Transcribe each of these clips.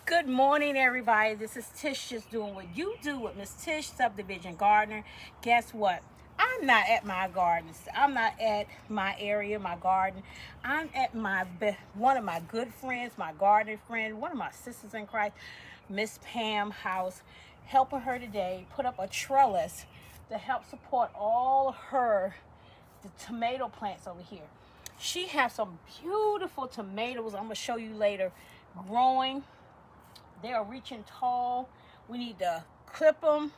Good morning, everybody. This is Tish, just doing what you do with Miss Tish, Subdivision Gardener. Guess what? I'm not at my garden. I'm not at my area, my garden. I'm at one of my good friends, my gardening friend, one of my sisters in Christ, Miss Pam house, helping her today put up a trellis to help support all the tomato plants over here. She has some beautiful tomatoes. I'm gonna show you later, growing. They are reaching tall. We need to clip them,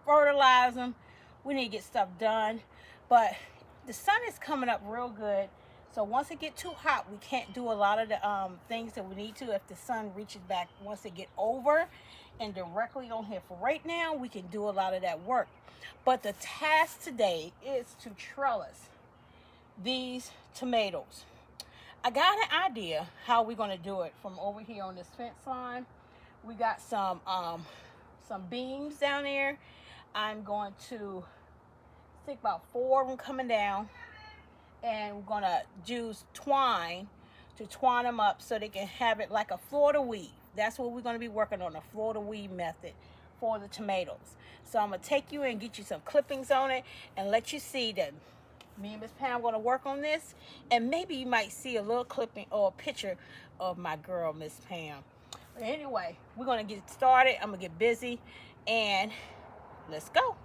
fertilize them. We need to get stuff done. But the sun is coming up real good. So once it get too hot, we can't do a lot of the things that we need to if the sun reaches back. Once it get over and directly on here. For right now, we can do a lot of that work. But the task today is to trellis these tomatoes. I got an idea how we're going to do it from over here on this fence line. We got some beams down there. I'm going to stick about 4 of them coming down, and we're going to use twine to twine them up so they can have it like a Florida weave. That's what we're going to be working on, a Florida weave method for the tomatoes. So I'm going to take you and get you some clippings on it and let you see that me and Miss Pam are going to work on this, and maybe you might see a little clipping or a picture of my girl, Miss Pam. But anyway, we're going to get started. I'm going to get busy, and let's go.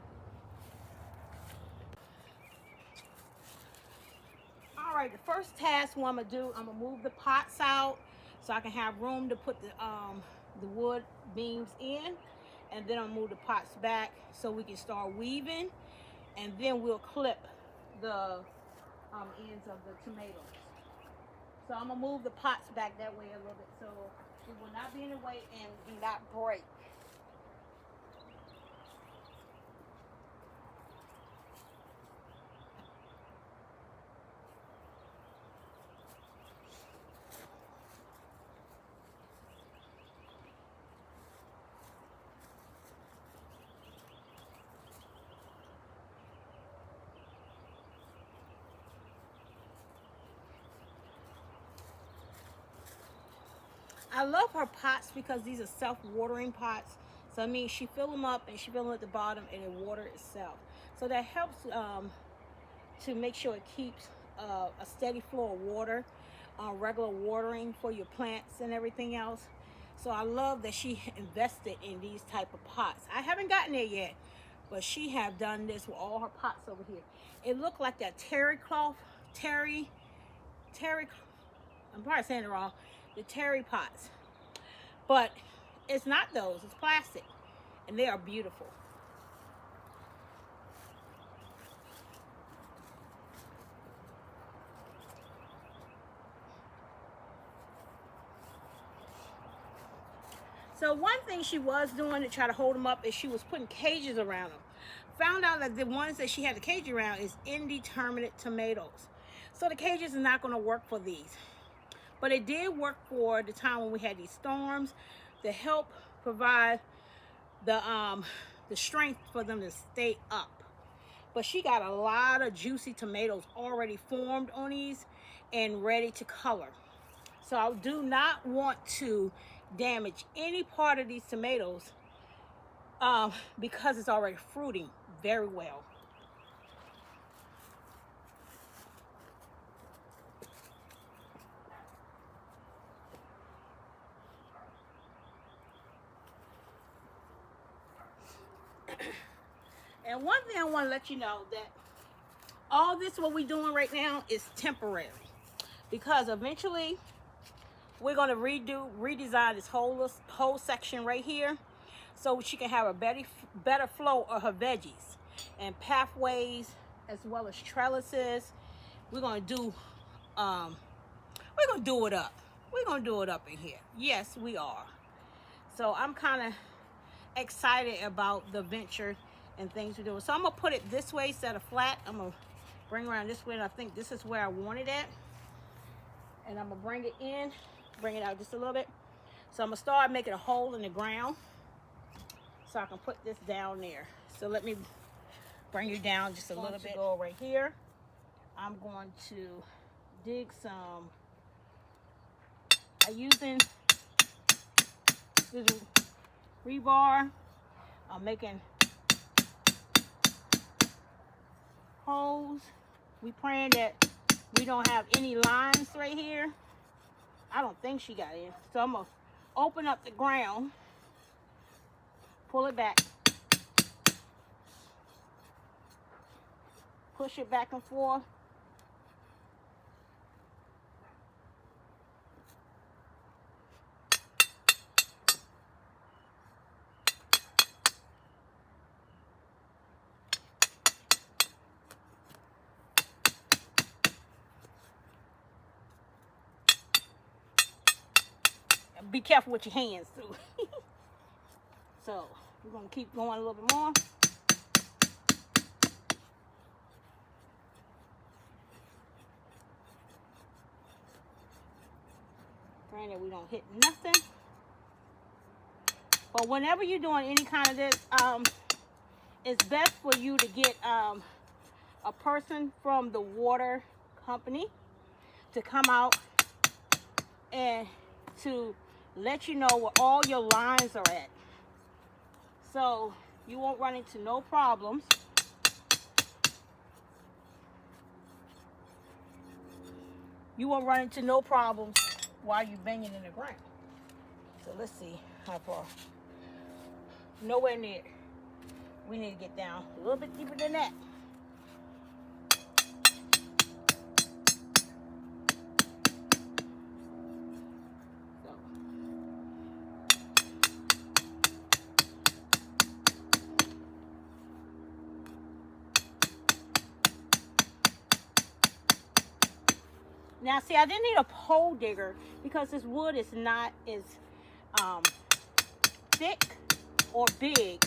All right, the first task what I'm going to do, I'm going to move the pots out so I can have room to put the wood beams in, and then I'll move the pots back so we can start weaving, and then we'll clip the ends of the tomatoes. So I'm gonna move the pots back that way a little bit so it will not be in the way and do not break. I love her pots because these are self-watering pots. So I mean, she fill them up and she fill them at the bottom and it water itself. So that helps to make sure it keeps a steady flow of water, regular watering for your plants and everything else. So I love that she invested in these type of pots. I haven't gotten there yet, but she have done this with all her pots over here. It looked like that terry cloth, I'm probably saying it wrong, the terry pots, but it's not those, it's plastic, and they are beautiful. So one thing she was doing to try to hold them up is she was putting cages around them. Found out that the ones that she had the cage around is indeterminate tomatoes, so the cages are not going to work for these. But it did work for the time when we had these storms to help provide the strength for them to stay up. But she got a lot of juicy tomatoes already formed on these and ready to color. So I do not want to damage any part of these tomatoes because it's already fruiting very well. And one thing I want to let you know that all this what we're doing right now is temporary, because eventually we're going to redesign this whole section right here so she can have a better flow of her veggies and pathways as well as trellises. We're going to do it up. We're going to do it up in here. Yes, we are. So I'm kind of excited about the venture and things we're doing. So I'm gonna put it this way instead of flat. I'm gonna bring around this way, and I think this is where I want it at. And I'm gonna bring it in, bring it out just a little bit. So I'm gonna start making a hole in the ground so I can put this down there. So let me bring you down just a little bit. Go right here. I'm going to dig some, I'm using This is rebar. I'm making holes. We praying that we don't have any lines right here. I don't think she got in. So I'm gonna open up the ground, pull it back, push it back and forth. Be careful with your hands too. So we're gonna keep going a little bit more. Praying that we don't hit nothing. But whenever you're doing any kind of this, it's best for you to get a person from the water company to come out and to let you know where all your lines are at, so you won't run into no problems. You won't run into no problems while you're banging in the ground. So let's see how far. Nowhere near. We need to get down a little bit deeper than that. Now, see, I didn't need a pole digger because this wood is not as thick or big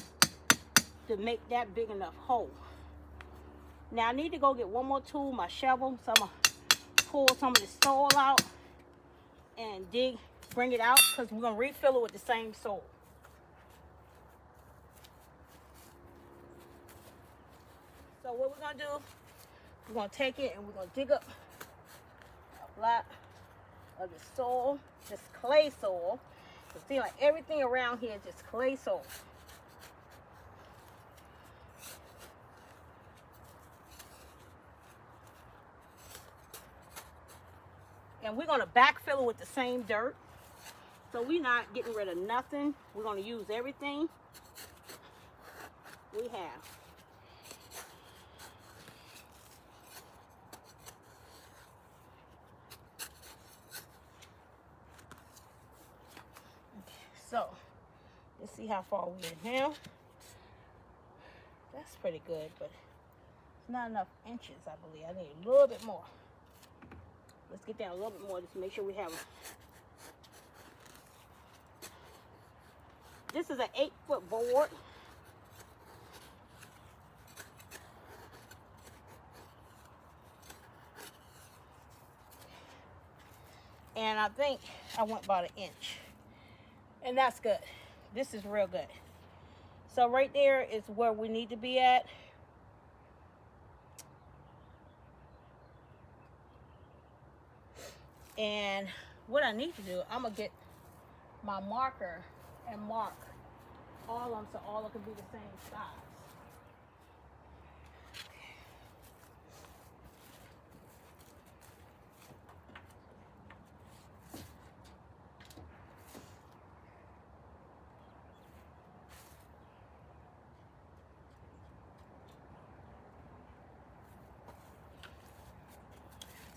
to make that big enough hole. Now, I need to go get one more tool, my shovel, so I'm going to pull some of the soil out and bring it out, because we're going to refill it with the same soil. So what we're going to do, we're going to take it and we're going to dig up lot of the soil, just clay soil. You see, like everything around here is just clay soil. And we're going to backfill it with the same dirt. So we're not getting rid of nothing. We're going to use everything we have. So, let's see how far we're in now. That's pretty good, but it's not enough inches, I believe. I need a little bit more. Let's get down a little bit more just to make sure we have them. This is an 8-foot board. And I think I went about 1 inch. And that's good. This is real good. So right there is where we need to be at. And what I need to do, I'm going to get my marker and mark all of them so all of them can be the same size.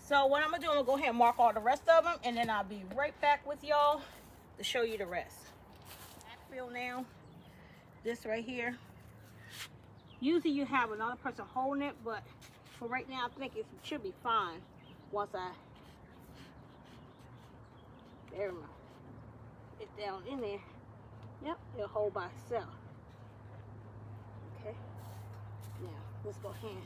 So what I'm going to do, I'm going to go ahead and mark all the rest of them, and then I'll be right back with y'all to show you the rest. Backfill now, this right here. Usually you have another person holding it, but for right now, I think it should be fine once I bury it down in there. Yep, it'll hold by itself. Okay, now let's go ahead.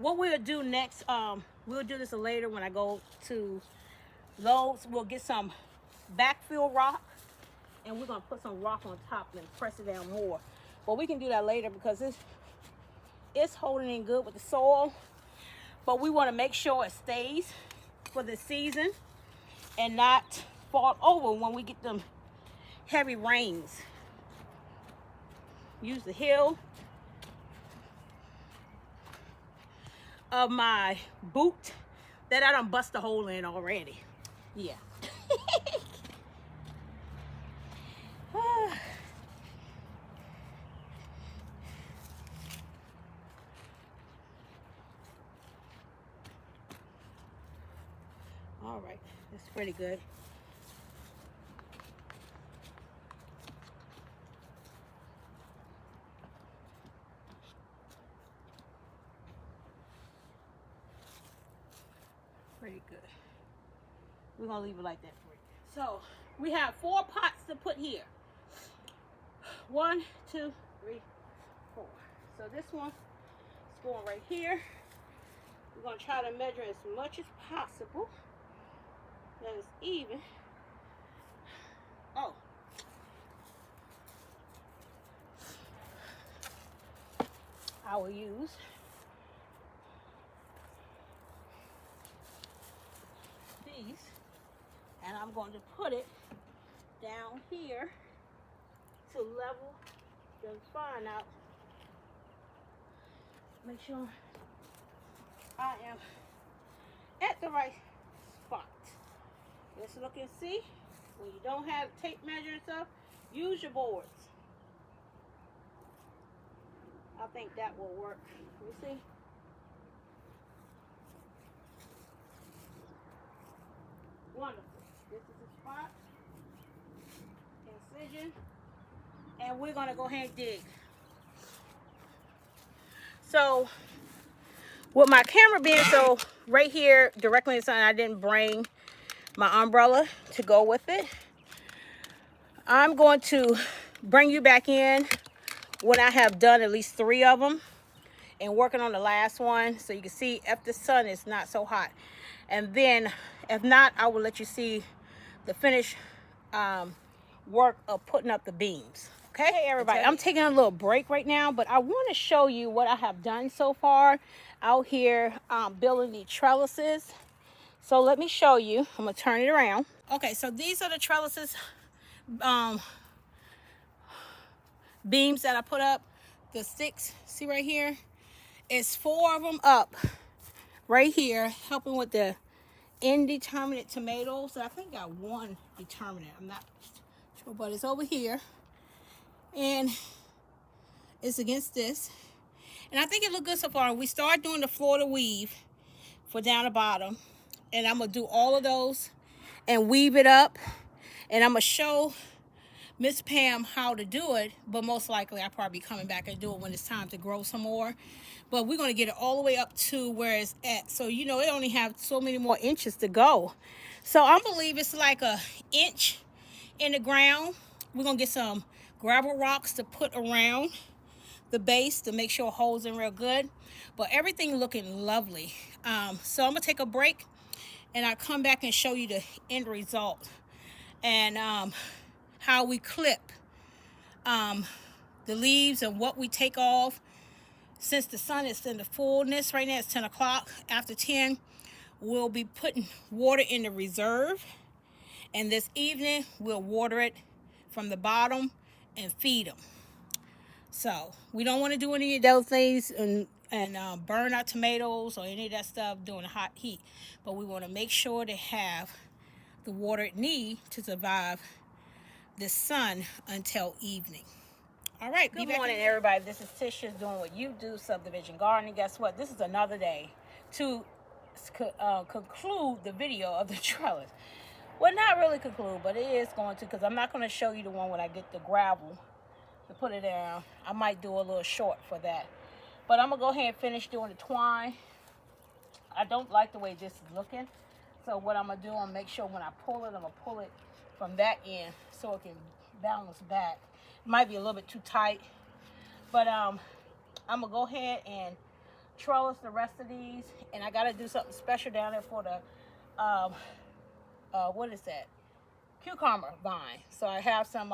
what we'll do next, we'll do this later when I go to Lowe's. We'll get some backfill rock, and we're gonna put some rock on top and press it down more. But we can do that later because it's holding in good with the soil. But we want to make sure it stays for the season and not fall over when we get them heavy rains. Use the heel of my boot that I done bust a hole in already. Yeah. All right, that's pretty good. Pretty good. We're gonna leave it like that for you. So we have 4 pots to put here. 1, 2, 3, 4. So this one is going right here. We're gonna try to measure as much as possible. That is even. Oh. I will use these, and I'm going to put it down here to level the spine out. Make sure I am at the right spot. Let's look and see. When you don't have tape measure and stuff, use your boards. I think that will work. You see? Wonderful. This is the spot. Incision. And we're going to go ahead and dig. So, with my camera being so right here, directly in the sun, I didn't bring my umbrella to go with it. I'm going to bring you back in when I have done at least 3 of them and working on the last one, so you can see if the sun is not so hot. And then if not, I will let you see the finished work of putting up the beams. Okay, hey everybody, I'm taking a little break right now, but I want to show you what I have done so far out here building the trellises. So let me show you. I'm gonna turn it around. Okay, so these are the trellises beams that I put up. The sticks, see right here, it's 4 of them up right here, helping with the indeterminate tomatoes. So I think I got 1 determinate, I'm not sure, but it's over here and it's against this, and I think it looks good so far. We start doing the Florida weave for down the bottom, and I'm gonna do all of those and weave it up, and I'm gonna show Miss Pam how to do it, but most likely I'll probably be coming back and do it when it's time to grow some more. But we're going to get it all the way up to where it's at. So, you know, it only have so many more inches to go. So I believe it's like a inch in the ground. We're going to get some gravel rocks to put around the base to make sure it holds in real good. But everything looking lovely. So I'm going to take a break and I'll come back and show you the end result. And how we clip the leaves and what we take off. Since the sun is in the fullness right now, it's 10 o'clock. After 10, we'll be putting water in the reserve. And this evening, we'll water it from the bottom and feed them. So we don't want to do any of those things and burn our tomatoes or any of that stuff during the hot heat. But we want to make sure they have the water it needs to survive the sun until evening. All right, good morning everybody. This is Tisha doing what you do, subdivision gardening. Guess what? This is another day to conclude the video of the trellis. Well, not really conclude, but it is going to, because I'm not going to show you the one when I get the gravel to put it down. I might do a little short for that. But I'm going to go ahead and finish doing the twine. I don't like the way this is looking. So what I'm going to do, I'm going to make sure when I pull it, I'm going to pull it from that end so it can balance back. It might be a little bit too tight, but I'm gonna go ahead and trellis the rest of these, and I got to do something special down there for the what is that, cucumber vine. So I have some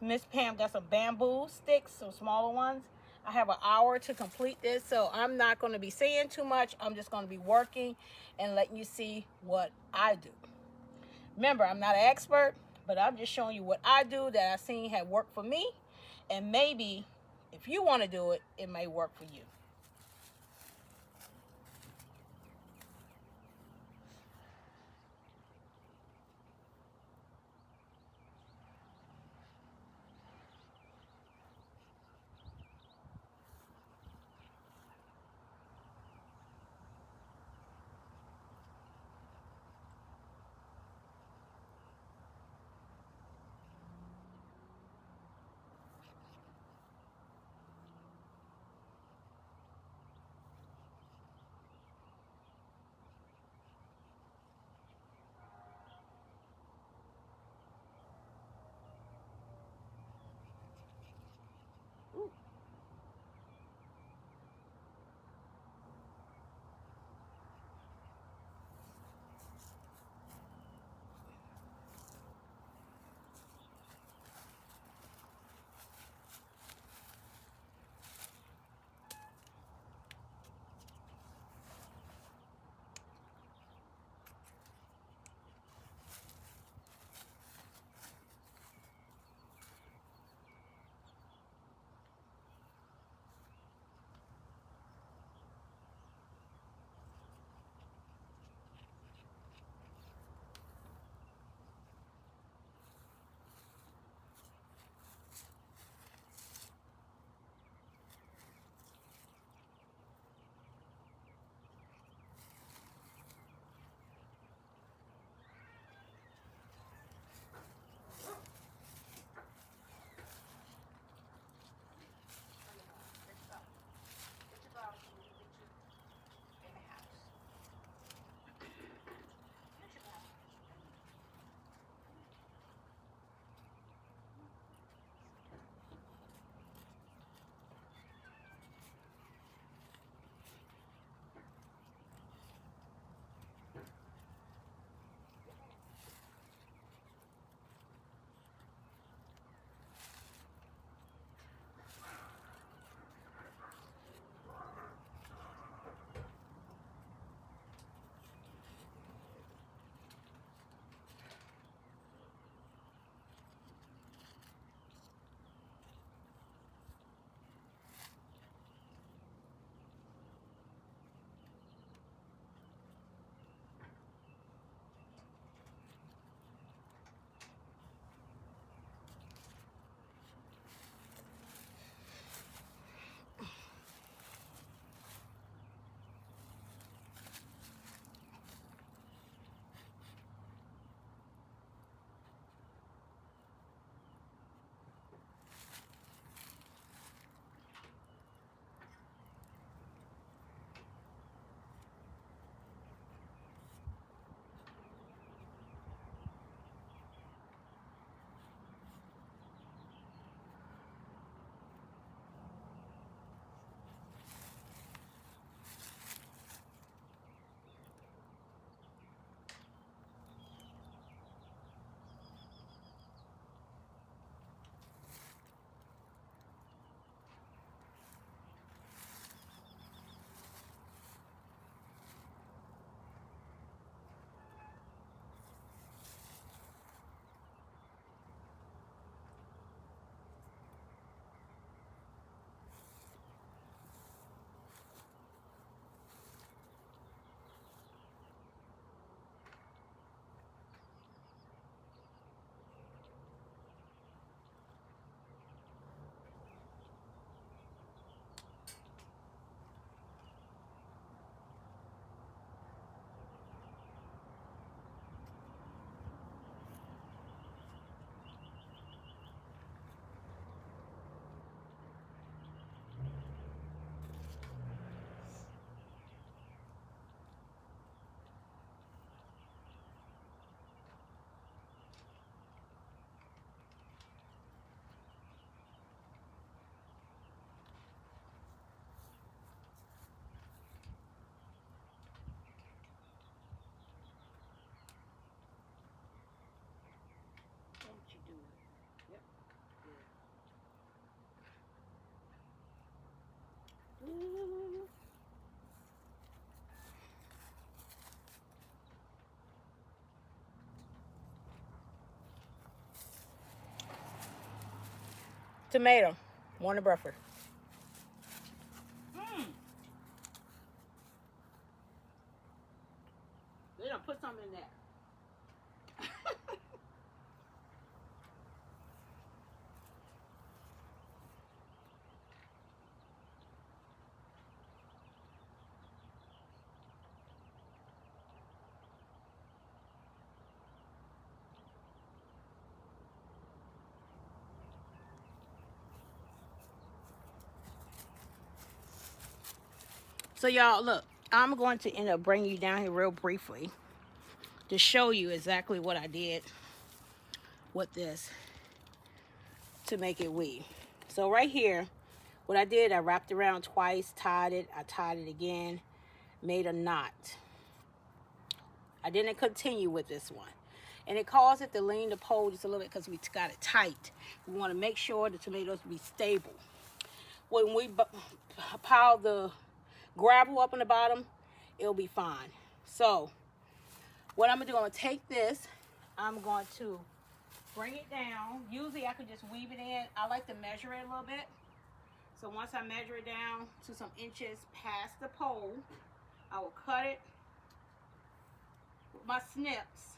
Miss Pam got some bamboo sticks, some smaller ones. I have an hour to complete this, so I'm not going to be saying too much. I'm just going to be working and letting you see what I do. Remember, I'm not an expert, but I'm just showing you what I do that I've seen have worked for me, and maybe if you want to do it, it may work for you. tomato. Morning breakfast. They don't put something in there. So y'all, look, I'm going to end up bringing you down here real briefly to show you exactly what I did with this to make it weave. So right here, what I did, I wrapped around twice, tied it, I tied it again, made a knot. I didn't continue with this one. And it caused it to lean the pole just a little bit because we got it tight. We want to make sure the tomatoes be stable. When we pile the gravel up on the bottom, it'll be fine. So what I'm gonna do, I'm gonna take this, I'm going to bring it down. Usually I could just weave it in. I like to measure it a little bit. So once I measure it down to some inches past the pole, I will cut it with my snips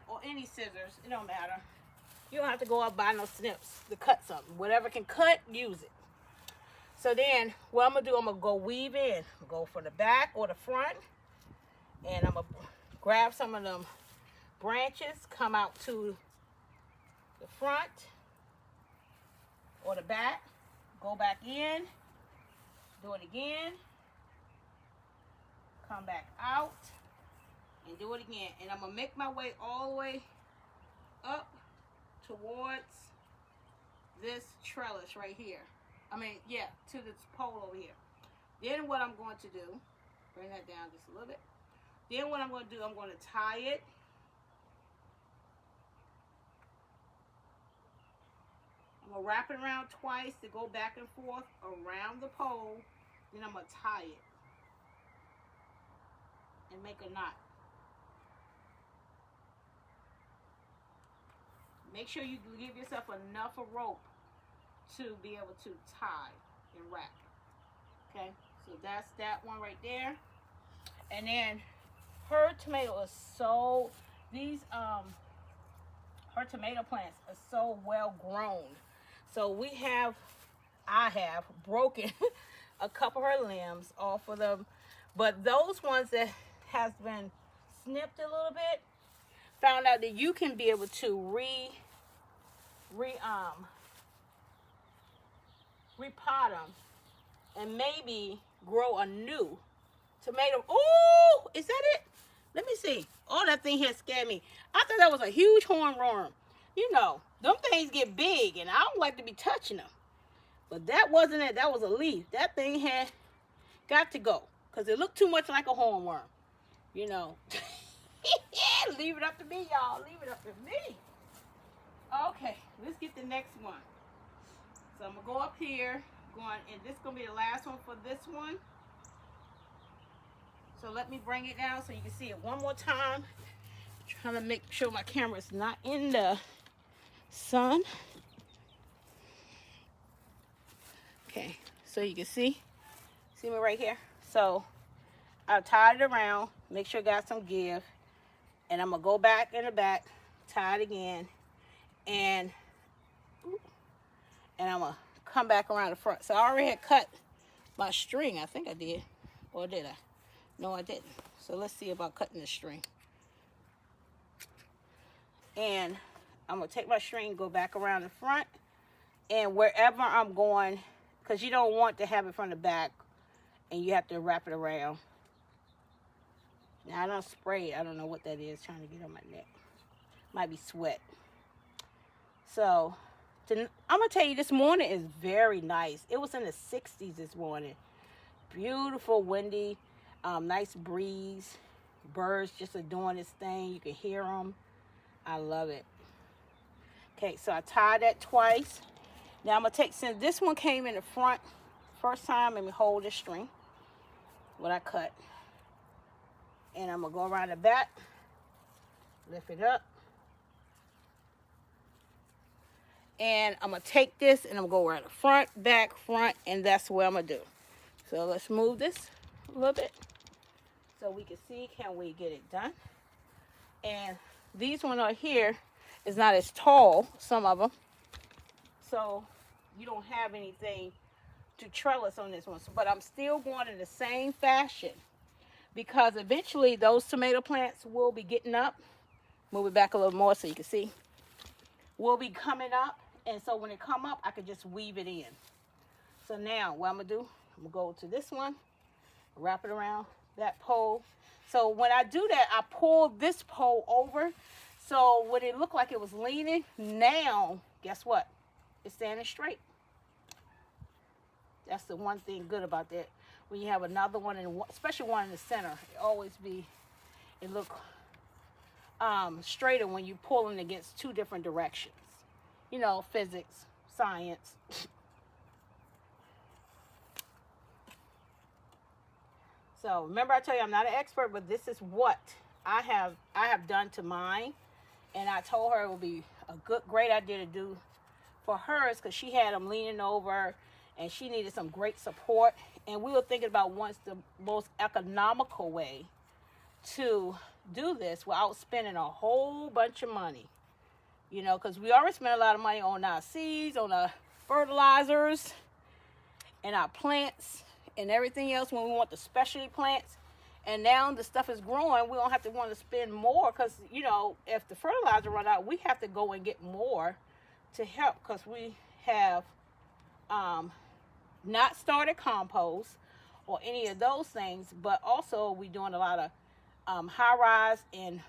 or any scissors, it don't matter. You don't have to go out buy no snips to cut something. Whatever can cut, use it. So then what I'm gonna do, I'm gonna go weave in. Go for the back or the front, and I'm gonna grab some of them branches, come out to the front or the back, go back in, do it again, come back out, and do it again. And I'm gonna make my way all the way up towards this trellis right here. To this pole over here. Then what I'm going to do, bring that down just a little bit. Then what I'm going to do, I'm going to tie it. I'm going to wrap it around twice to go back and forth around the pole. Then I'm going to tie it and make a knot. Make sure you give yourself enough of rope to be able to tie and wrap. Okay, so that's that one right there. And then her tomato is so, her tomato plants are so well grown. So I have broken a couple of her limbs off of them, but those ones that has been snipped a little bit, found out that you can be able to repot them and maybe grow a new tomato. Oh, is that it? Let me see. Oh, that thing here scared me. I thought that was a huge hornworm. You know, them things get big and I don't like to be touching them. But that wasn't it. That was a leaf. That thing had got to go because it looked too much like a hornworm. You know. Leave it up to me, y'all. Leave it up to me. Okay, let's get the next one. So I'm gonna go up here, and this is gonna be the last one for this one. So let me bring it down so you can see it one more time. I'm trying to make sure my camera is not in the sun. Okay, so you can see me right here. So I tied it around, make sure it got some give, and I'm gonna go back in the back, tie it again, and I'm gonna come back around the front. So I already had cut my string. I think I did. Or did I? No, I didn't. So let's see about cutting the string. And I'm gonna take my string, go back around the front, and wherever I'm going, because you don't want to have it from the back and you have to wrap it around. Now I don't spray it. I don't know what that is trying to get on my neck. Might be sweat. So I'm gonna tell you, this morning is very nice. It was in the 60s this morning. Beautiful, windy, nice breeze. Birds just are doing this thing. You can hear them. I love it. Okay, so I tied that twice. Now I'm gonna take, since this one came in the front first time, let me hold this string, what I cut. And I'm gonna go around the back, lift it up, And I'm going to take this and I'm going to go around the front, back, front, and that's what I'm going to do. So let's move this a little bit so we can see, can we get it done? And these one are here is not as tall, some of them. So you don't have anything to trellis on this one. So, but I'm still going in the same fashion because eventually those tomato plants will be getting up. Move it back a little more so you can see. Will be coming up. And so when it come up, I can just weave it in. So now what I'm going to do, I'm going to go to this one, wrap it around that pole. So when I do that, I pull this pole over. So when it looked like it was leaning, now, guess what? It's standing straight. That's the one thing good about that. When you have another one, especially one in the center, it look straighter when you're pulling against two different directions. You know, physics, science. So remember I tell you I'm not an expert, but this is what I have done to mine. And I told her it would be a great idea to do for hers because she had them leaning over and she needed some great support. And we were thinking about what's the most economical way to do this without spending a whole bunch of money. You know, because we already spent a lot of money on our seeds, on our fertilizers, and our plants, and everything else when we want the specialty plants. And now the stuff is growing, we don't have to want to spend more because, you know, if the fertilizer run out, we have to go and get more to help because we have not started compost or any of those things, but also we're doing a lot of high-rise and,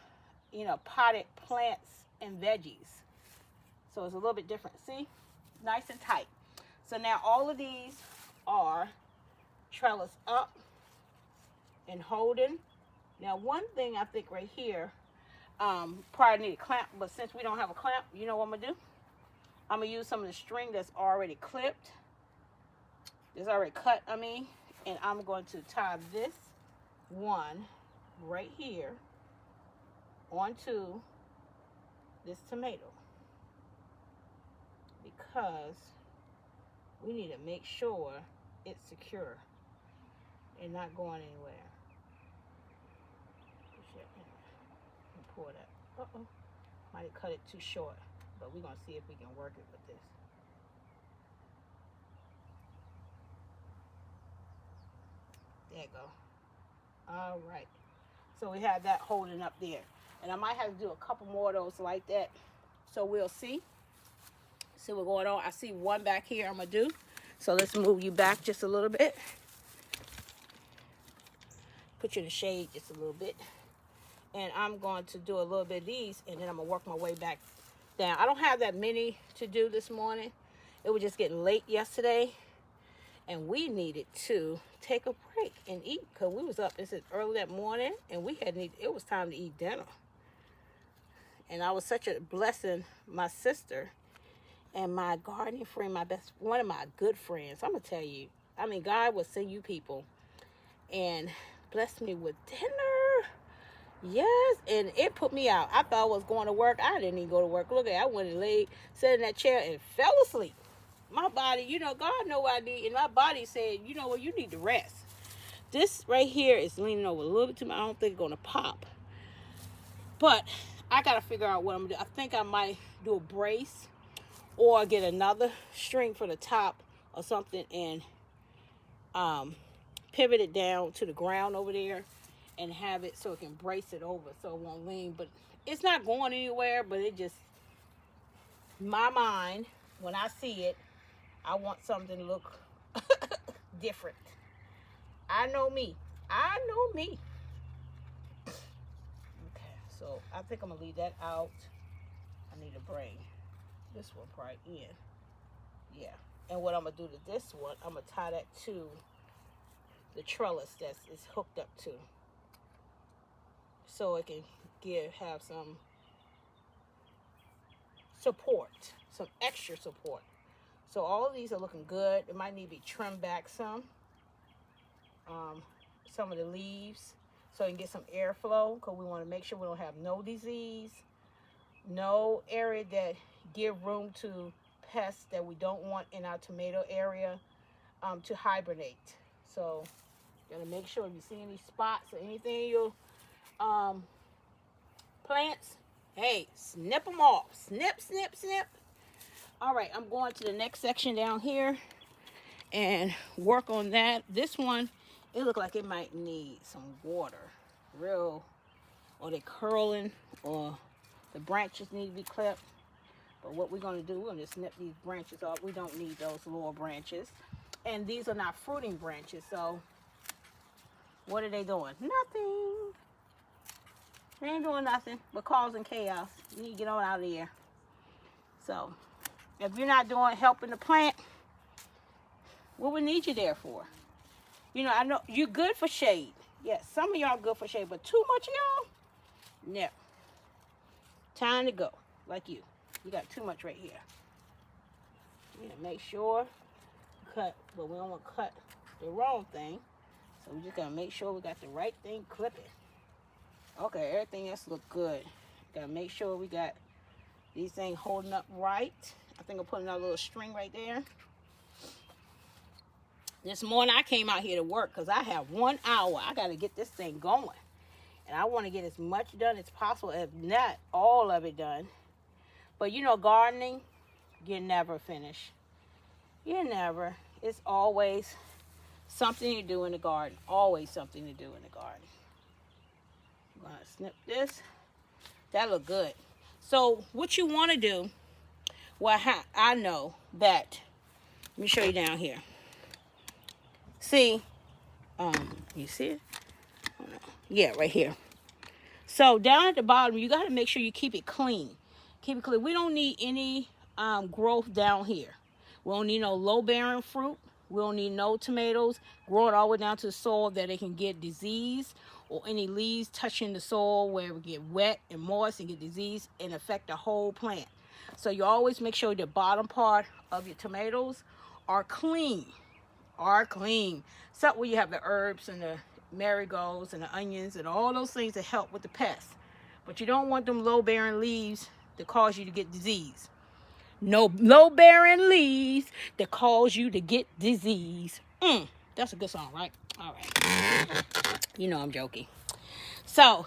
you know, potted plants and veggies. So it's a little bit different. See? Nice and tight. So now all of these are trellis up and holding. Now one thing I think right here, probably need a clamp, but since we don't have a clamp, you know what I'm going to do? I'm going to use some of the string that's already clipped. It's already cut, and I'm going to tie this one right here onto this tomato because we need to make sure it's secure and not going anywhere. Pull that. Might have cut it too short, but we're going to see if we can work it with this. There you go. All right. So we have that holding up there. And I might have to do a couple more of those like that. So we'll see. See what's going on. I see one back here I'm going to do. So let's move you back just a little bit. Put you in the shade just a little bit. And I'm going to do a little bit of these. And then I'm going to work my way back down. I don't have that many to do this morning. It was just getting late yesterday. And we needed to take a break and eat. Because we was up early that morning. And it was time to eat dinner. And I was such a blessing. My sister and my gardening friend, one of my good friends. I'm going to tell you. God will send you people. And bless me with dinner. Yes. And it put me out. I thought I was going to work. I didn't even go to work. Look at it. I went and laid, sat in that chair and fell asleep. My body, God know what I need. And my body said, you know what, you need to rest. This right here is leaning over a little bit too much. I don't think it's going to pop. But I got to figure out what I'm going to do. I think I might do a brace or get another string for the top or something and pivot it down to the ground over there and have it so it can brace it over so it won't lean. But it's not going anywhere, but it just, my mind, when I see it, I want something to look different. I know me. Okay, so I think I'm going to leave that out. I need to bring this one right in. Yeah. And what I'm going to do to this one, I'm going to tie that to the trellis that is hooked up to. So it can have some support, some extra support. So all of these are looking good. It might need to be trimmed back some of the leaves so you can get some airflow because we want to make sure we don't have no disease, no area that give room to pests that we don't want in our tomato area to hibernate. So gotta make sure if you see any spots or anything in your plants, hey, snip them off. Snip, snip, snip. All right, I'm going to the next section down here and work on that. This one, it looked like it might need some water. Real, or they curling, or the branches need to be clipped. But what we're going to do, we're going to snip these branches off. We don't need those lower branches. And these are not fruiting branches, so what are they doing? Nothing. They ain't doing nothing but causing chaos. You need to get on out of here. So, if you're not doing helping the plant, what we need you there for? You know, I know you're good for shade. Yes, some of y'all good for shade, but too much of y'all? No. Time to go, like you. You got too much right here. Yeah, make sure cut, but we don't want to cut the wrong thing. So we just gotta make sure we got the right thing clipping. Okay, everything else look good. Gotta make sure we got these things holding up right. I think I'm putting a little string right there. This morning I came out here to work because I have 1 hour. I gotta get this thing going. And I want to get as much done as possible, if not all of it done. But you know, gardening, you never finish. You never. It's always something to do in the garden. Always something to do in the garden. I'm going to snip this. That look good. So what you want to do, well, I know that, let me show you down here. See, you see it? Oh, no. Yeah, right here. So down at the bottom, you got to make sure you keep it clean. Keep it clean. We don't need any growth down here. We don't need no low-bearing fruit. We don't need no tomatoes growing all the way down to the soil that it can get disease, or any leaves touching the soil where it get wet and moist and get disease and affect the whole plant. So you always make sure the bottom part of your tomatoes are clean. Except where you have the herbs and the marigolds and the onions and all those things that help with the pests. But you don't want them low-bearing leaves that cause you to get disease. No low-bearing leaves that cause you to get disease. That's a good song, right? All right. You know I'm joking. So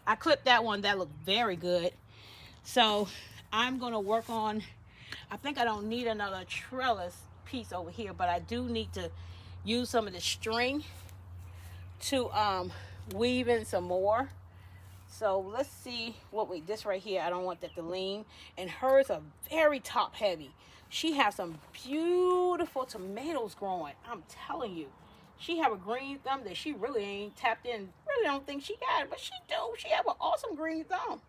I clipped that one. That looked very good. So I'm going to work on, I think I don't need another trellis piece over here, but I do need to use some of the string to weave in some more. So let's see what this right here, I don't want that to lean. And hers are very top heavy. She has some beautiful tomatoes growing. I'm telling you. She have a green thumb that she really ain't tapped in. Really don't think she got it, but she do. She have an awesome green thumb.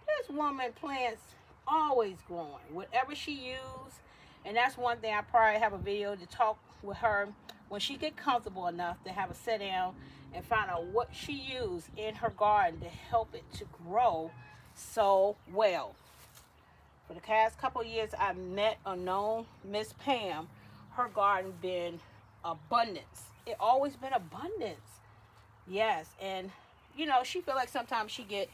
This woman plants always growing. Whatever she use. And that's one thing I probably have a video to talk with her when she get comfortable enough to have a sit down and find out what she used in her garden to help it to grow so well. For the past couple of years, I've met or known Miss Pam. Her garden been abundance. It always been abundance. Yes, and you know, she feel like sometimes she get,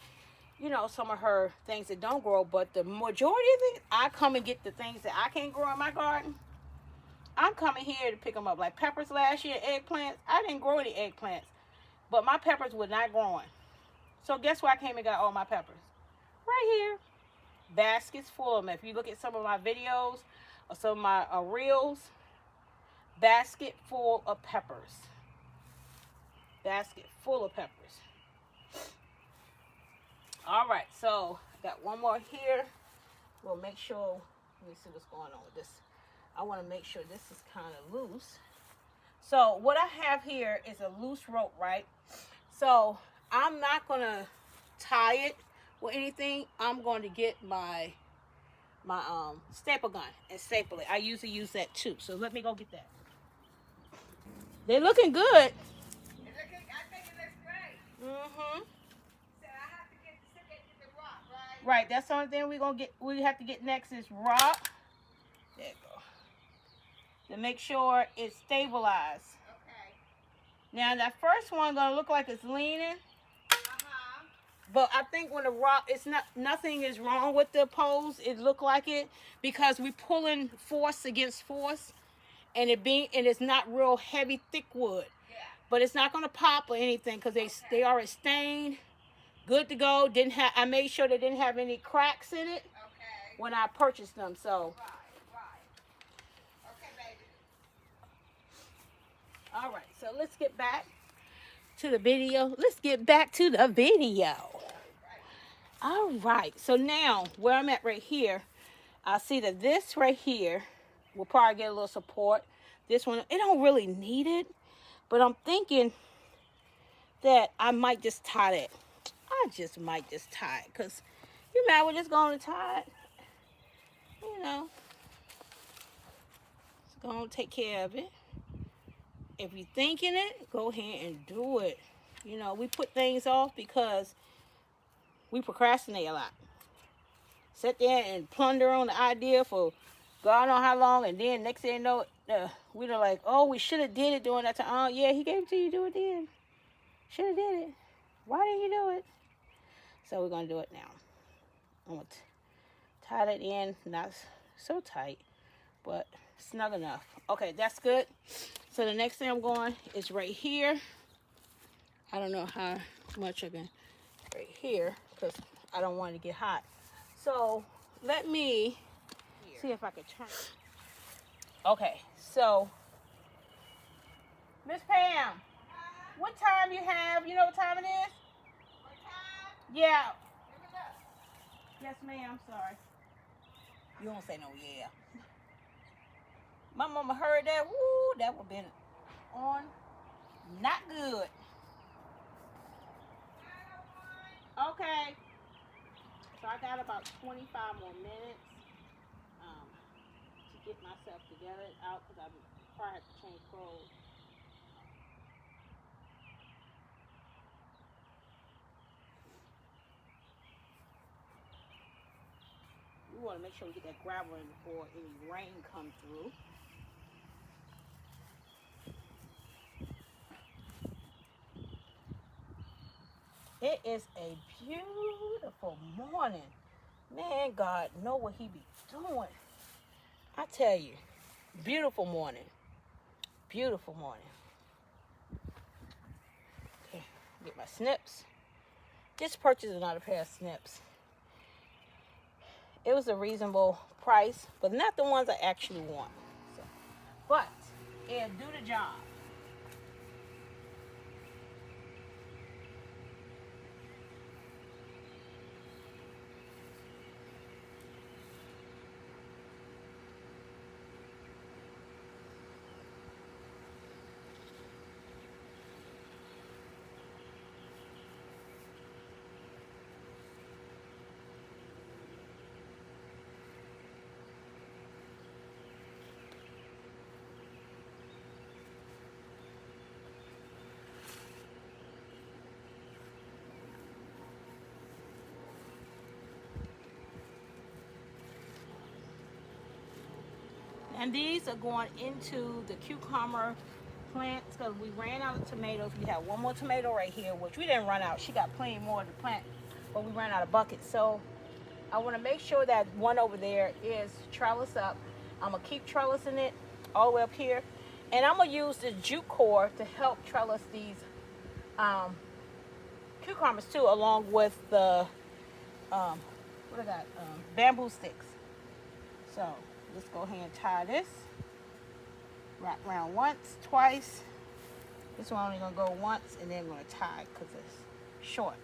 you know, some of her things that don't grow, but the majority of it, I come and get the things that I can't grow in my garden. I'm coming here to pick them up. Like peppers last year, eggplants. I didn't grow any eggplants, but my peppers were not growing. So guess where I came and got all my peppers? Right here. Baskets full of them. If you look at some of my videos or some of my reels, basket full of peppers. Basket full of peppers. All right, so I got one more here. We'll make sure, let me see what's going on with this. I want to make sure this is kind of loose. So what I have here is a loose rope, right? So I'm not going to tie it with anything. I'm going to get my staple gun and staple it. I usually use that too. So let me go get that. They're looking good. I think it looks great. Mm-hmm. So I have to get the rock, right? Right. That's the only thing we have to get next is rock. There you go. To make sure it's stabilized. Okay. Now that first one gonna look like it's leaning. Uh-huh. But I think when the rock, it's not, nothing is wrong with the poles. It look like it because we pulling force against force, and it's not real heavy, thick wood. Yeah. But it's not gonna pop or anything because they already stained, good to go. I made sure they didn't have any cracks in it. Okay. When I purchased them, so. Right. Okay, baby. All right, so let's get back to the video. All right, so now where I'm at right here, I see that this right here will probably get a little support. This one, it don't really need it, but I'm thinking that I might just tie it. I just might just tie it, because you know, we're just going to tie it. You know, it's going to take care of it. If you're thinking it, go ahead and do it. You know, we put things off because we procrastinate a lot. Sit there and plunder on the idea for God know how long, and then next thing you know, we're like, oh, we should have did it during that time. Oh, yeah, he gave it to you, do it then. Should have did it. Why didn't you do it? So we're going to do it now. I'm going to tie it in, not so tight, but snug enough. Okay, that's good. So the next thing I'm going is right here. I don't know how much I can, right here, because I don't want it to get hot. So let me see if I can turn. Okay, so Miss Pam, what time you have? You know what time it is? What time? Yeah. Yes, ma'am. Sorry. You don't say no yeah. My mama heard that. Woo, that would have been on. Not good. Okay. So I got about 25 more minutes to get myself together out because I probably have to change clothes. We want to make sure we get that gravel in before any rain comes through. It is a beautiful morning. Man, God know what he be doing. I tell you, beautiful morning. Beautiful morning. Okay, get my snips. Just purchased another pair of snips. It was a reasonable price, but not the ones I actually want. So, but it'll do the job. And these are going into the cucumber plants because we ran out of tomatoes. We have one more tomato right here, which we didn't run out. She got plenty more to plant, but we ran out of buckets. So I want to make sure that one over there is trellis up. I'm going to keep trellising it all the way up here. And I'm going to use the jute cord to help trellis these cucumbers too, along with the, what I got, bamboo sticks. So let's go ahead and tie this. Wrap around once, twice. This one only gonna go once, and then I'm gonna tie it because it's short.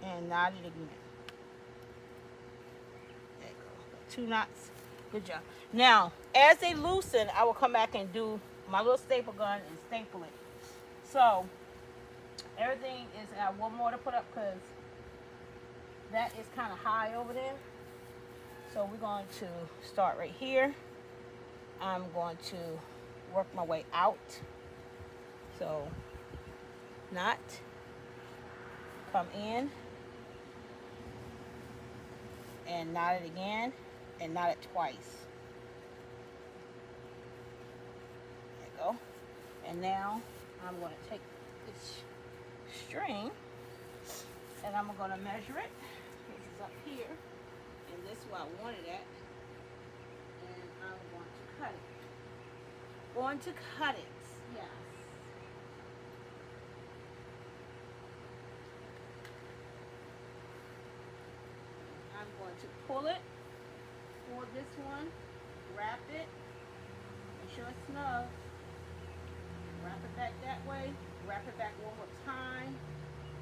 And knot it again. There you go. 2 knots. Good job. Now, as they loosen, I will come back and do my little staple gun and staple it. So everything is. I have one more to put up because that is kind of high over there. So we're going to start right here. I'm going to work my way out. So knot, come in, and knot it again, and knot it twice. There you go. And now I'm going to take this string and I'm going to measure it. This is up here, and this is where I wanted it. And I'm going to cut it. Going to cut it, yes. I'm going to pull it for this one, wrap it, make sure it's snug. Wrap it back that way, wrap it back one more time,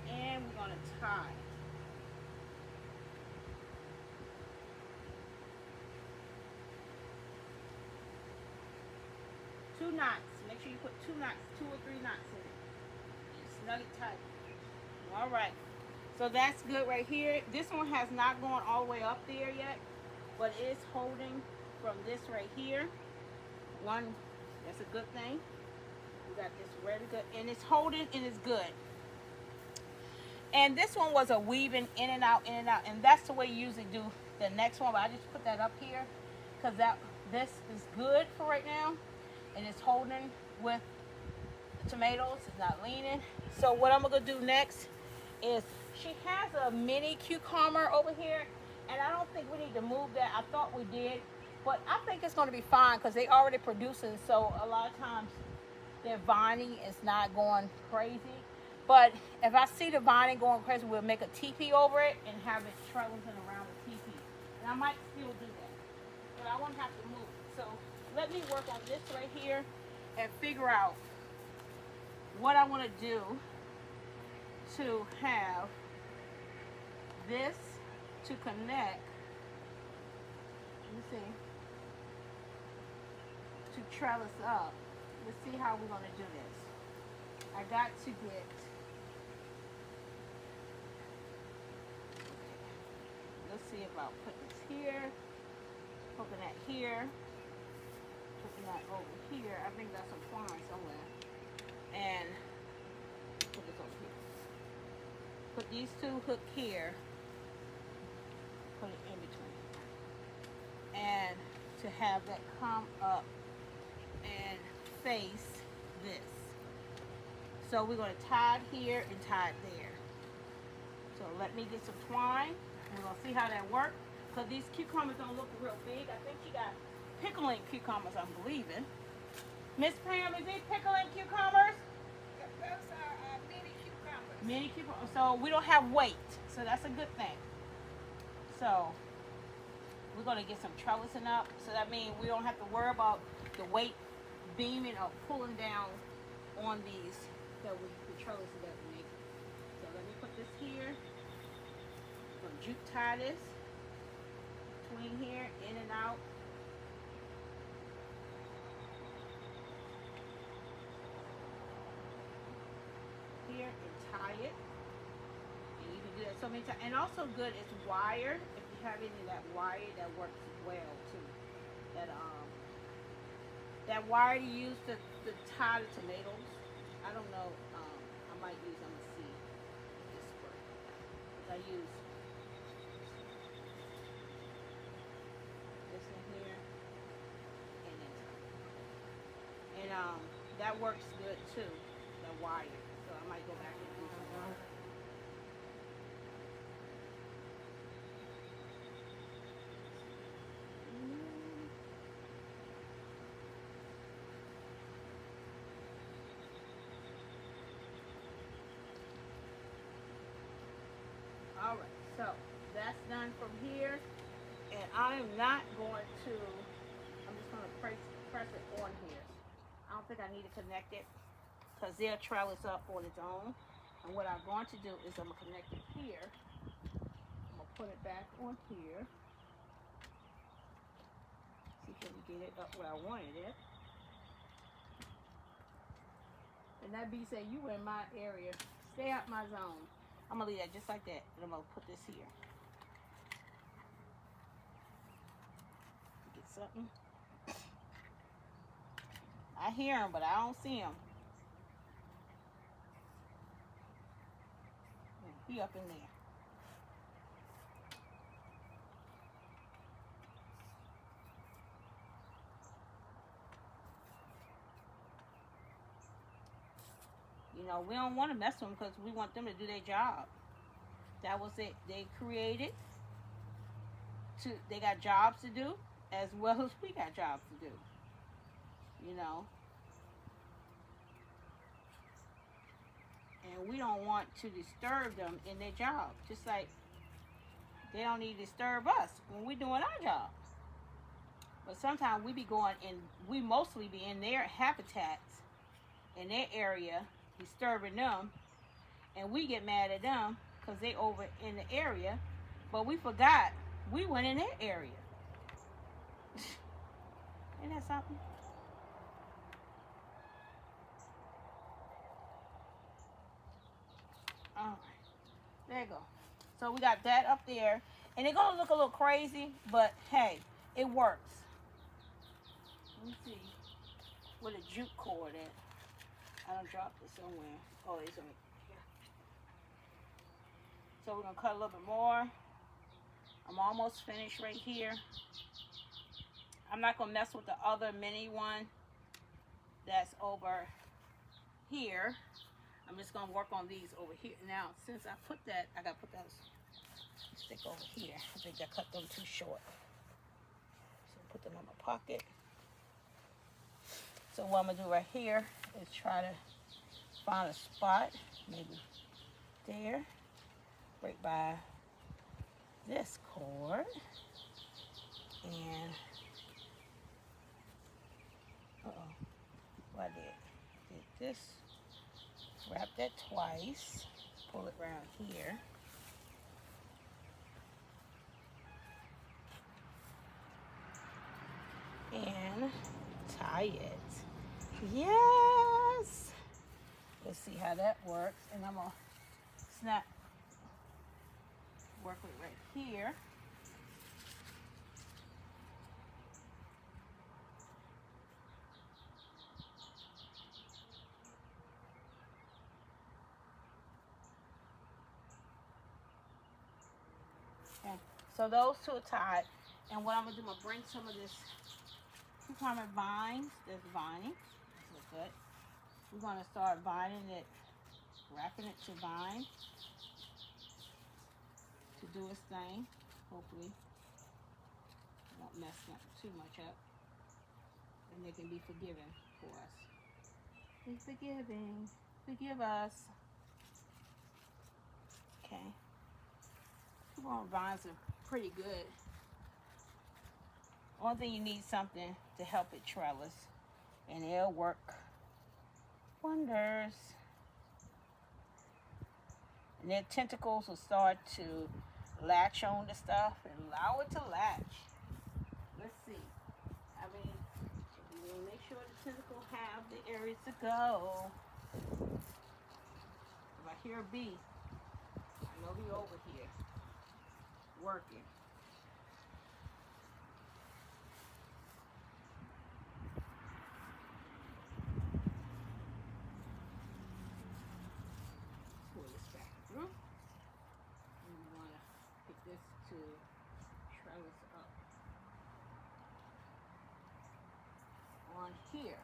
and we're going to tie it. Two knots. Make sure you put 2 knots, 2 or 3 knots in it. And snug it tight. All right. So that's good right here. This one has not gone all the way up there yet, but it is holding from this right here. One, that's a good thing. We got this really good, and it's holding and it's good. And this one was a weaving in and out, and that's the way you usually do the next one. But I just put that up here because this is good for right now, and it's holding with the tomatoes. It's not leaning. So what I'm gonna do next is she has a mini cucumber over here, and I don't think we need to move that. I thought we did, but I think it's gonna be fine because they already producing. So a lot of times their vining is not going crazy. But if I see the vining going crazy, we'll make a teepee over it and have it trellising around the teepee. And I might still do that, but I won't have to move it. So let me work on this right here and figure out what I want to do to have this to connect. Let me see. To trellis up. Let's see how we're going to do this. I got to get, let's see about putting this here, hooking that here, hooking that over here. I think that's some twine somewhere. And put this over here. Put these two hook here, put it in between. And to have that come up and face this. So we're going to tie it here and tie it there. So let me get some twine. We're going to see how that works. Because these cucumbers don't look real big. I think she got pickling cucumbers, I'm believing. Miss Pam, is these pickling cucumbers? Those are mini cucumbers. Mini cucumbers. So we don't have weight. So that's a good thing. So we're going to get some trellising up. So that means we don't have to worry about the weight beaming or pulling down on these the trellises that we make. So let me put this here. I'm going to jute tie this between here, in and out. Here and tie it. And you can do that so many times. And also good is wire. If you have any of that wire, that works well too. That wire you use to tie the tomatoes. I don't know. I might use. I'm gonna see this work. I use this in here, and then tie. And that works good too. The wire. So I might go back and do some more. Alright, so that's done from here, and I am not going to, I'm just going to press it on here. I don't think I need to connect it, because they'll trellis up on its own. And what I'm going to do is I'm going to connect it here. I'm going to put it back on here. See if I can get it up where I wanted it. And that bee said, you in my area, stay out my zone. I'm going to leave that just like that, and I'm going to put this here. Get something. I hear him, but I don't see him. He up in there. You know, we don't want to mess with them because we want them to do their job. That was it. They created they got jobs to do as well as we got jobs to do. You know. And we don't want to disturb them in their job. Just like they don't need to disturb us when we're doing our job. But sometimes we be going in, we mostly be in their habitats, in their area, disturbing them. And we get mad at them because they over in the area. But we forgot we went in their area. Ain't that something? All right. There you go. So we got that up there. And they're going to look a little crazy, but hey, it works. Let me see where the jute cord at. I done dropped it somewhere. Oh, it's on here. So we're going to cut a little bit more. I'm almost finished right here. I'm not going to mess with the other mini one that's over here. I'm just going to work on these over here. Now, since I put that, I got to put that stick over here. I think I cut them too short. So put them in my pocket. So what I'm going to do right here is try to find a spot, maybe there, right by this cord. And, what I did this, wrap that twice, pull it around here. And tie it. Yes! Let's see how that works. And I'm going to work it right here. Okay, so those two are tied. And what I'm going to do, I'm going to bring some of this cucumber vines. There's vining. This looks good. We're going to start vining it, wrapping it to vine to do its thing. Hopefully, won't mess too much up. And they can be forgiven for us. He's forgiving. Forgive us. Okay. Cucumber vines are pretty good. Only thing you need something to help it trellis, and it'll work wonders. And their tentacles will start to latch on to stuff and allow it to latch. Let's see. I mean, you want to make sure the tentacle have the areas to go. If I hear a bee, I know he's over here working. Pull this back through. And we want to get this to trellis up on here.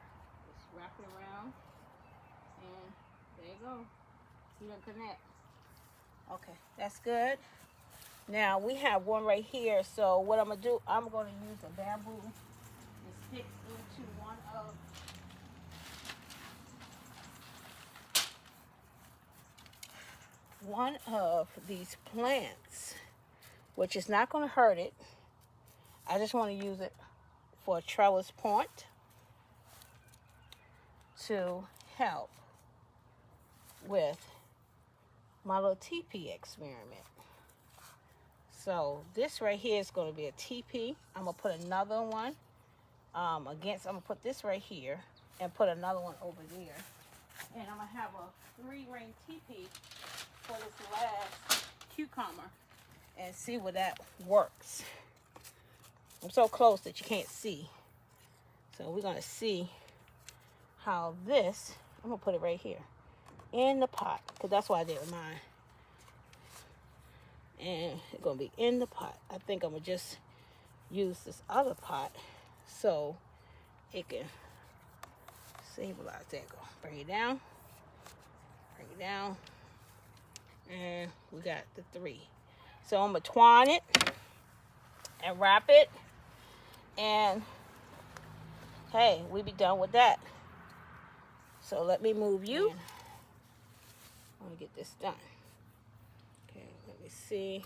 Just wrap it around, and there you go. You don't connect. Okay, that's good. Now we have one right here. So what I'm gonna do, I'm gonna use a bamboo and stick into one of these plants, which is not gonna hurt it. I just want to use it for a trellis point to help with my little teepee experiment. So this right here is going to be a teepee. I'm going to put another one I'm going to put this right here and put another one over there. And I'm going to have a 3-ring teepee for this last cucumber and see where that works. I'm so close that you can't see. So we're going to see how this, I'm going to put it right here in the pot, because that's what I did with mine. And it's going to be in the pot. I think I'm going to just use this other pot so it can stabilize. There you go. Bring it down. Bring it down. And we got the 3. So I'm going to twine it and wrap it. And hey, we be done with that. So let me move you. I want to get this done. Okay, let me see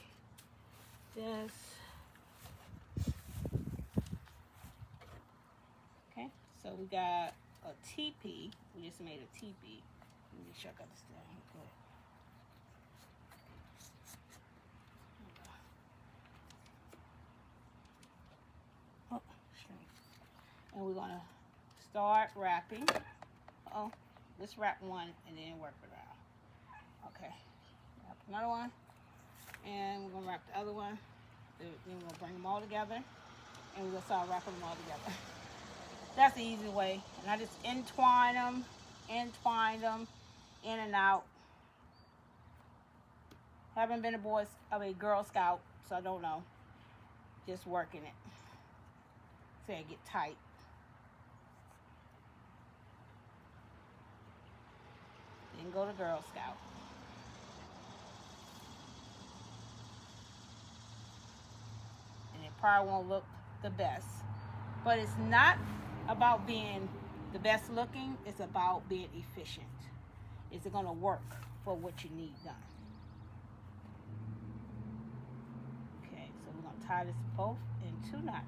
this. Okay, so we got a teepee. We just made a teepee. Let me make sure I got this down. Good. Oh, and we're gonna start wrapping. Oh, let's wrap one and then work it out. Okay, wrap another one, and we're gonna wrap the other one. Then we're gonna bring them all together, and we're gonna start wrapping them all together. That's the easy way. And I just entwine them, in and out. Haven't been a Girl Scout, so I don't know. Just working it. So it get tight. Then go to Girl Scout. And it probably won't look the best. But it's not about being the best looking, it's about being efficient. Is it gonna work for what you need done? Okay, so we're gonna tie this both in 2 knots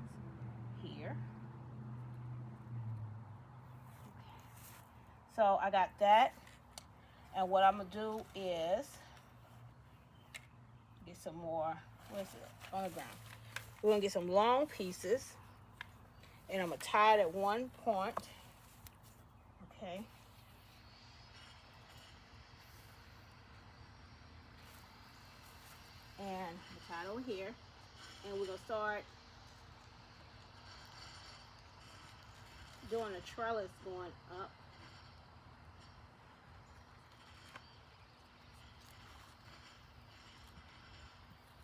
here. Okay. So I got that. And what I'm gonna do is get some more, where's it? On the ground. We're gonna get some long pieces, and I'm gonna tie it at one point. Okay. And we'll tie it over here, and we're gonna start doing a trellis going up.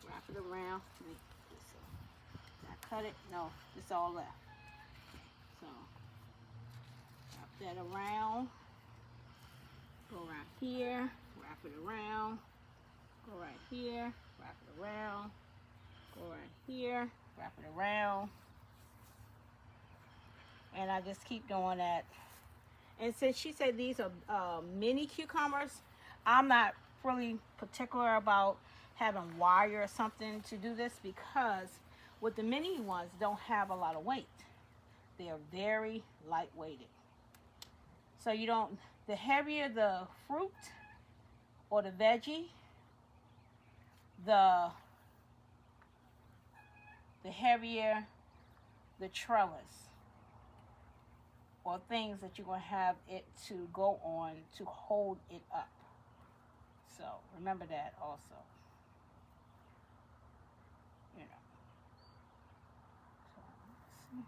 Wrap it around. Did I cut it? No, it's all left. So wrap that around. Go around here. Wrap it around. Go right here. Wrap it around. Go right here. Wrap it around. And I just keep doing that. And since she said these are mini cucumbers, I'm not really particular about having wire or something to do this, because with the mini ones don't have a lot of weight. They are very lightweighted. So you don't, the heavier the fruit or the veggie, the heavier the trellis or things that you're going to have it to go on to hold it up. So remember that also. You know. So let's see.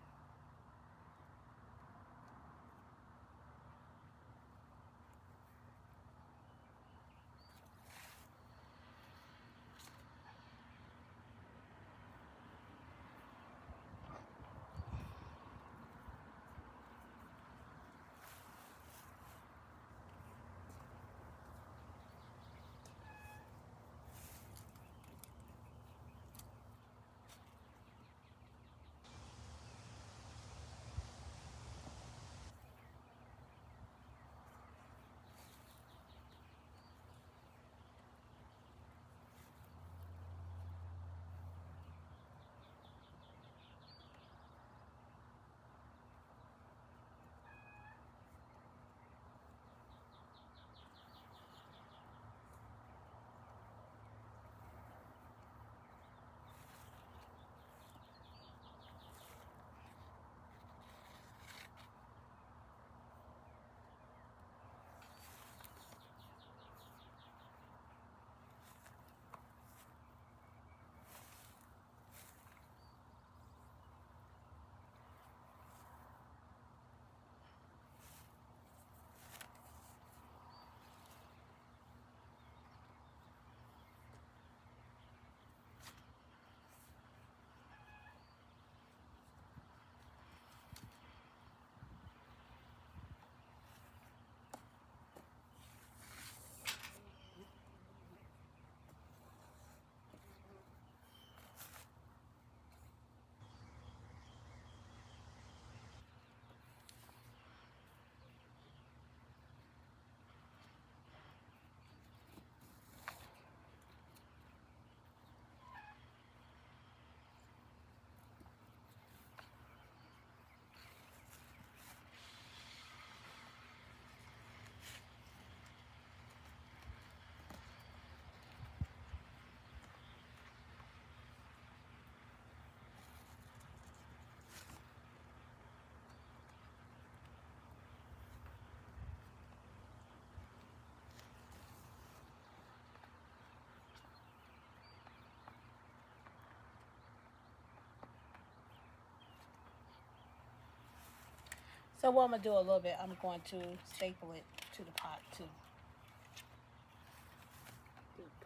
So what I'm gonna do a little bit, I'm going to staple it to the pot too.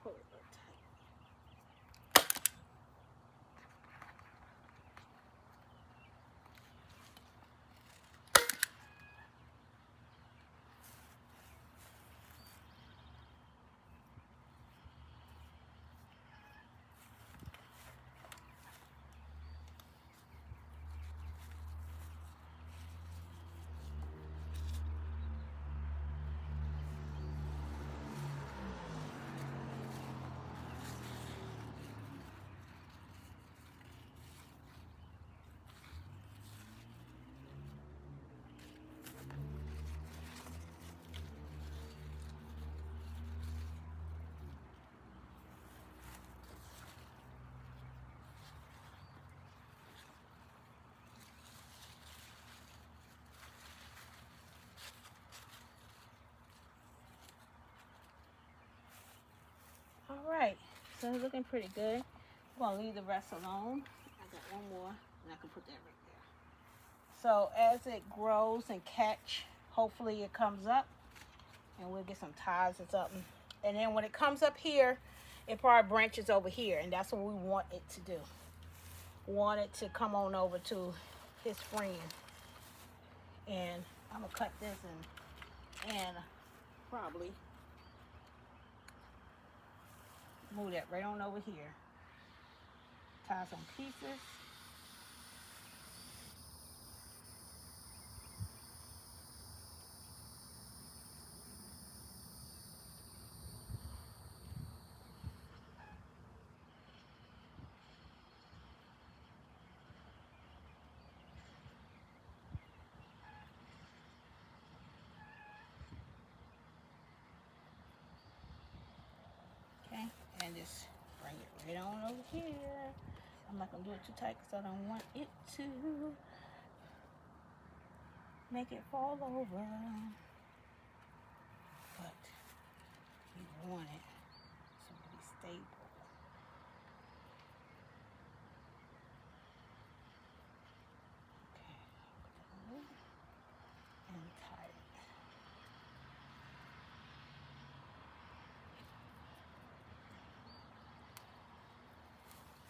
Pull it real tight. All right, so it's looking pretty good. I'm gonna leave the rest alone. I got one more, and I can put that right there. So as it grows and catch, hopefully it comes up, and we'll get some ties or something. And then when it comes up here, it probably branches over here, and that's what we want it to do. Want it to come on over to his friend. And I'm gonna cut this and probably move that right on over here. Tie some pieces. Okay, and just bring it right on over here. I'm not gonna do it too tight because I don't want it to make it fall over. But you want it to be stable. Okay, and tie it.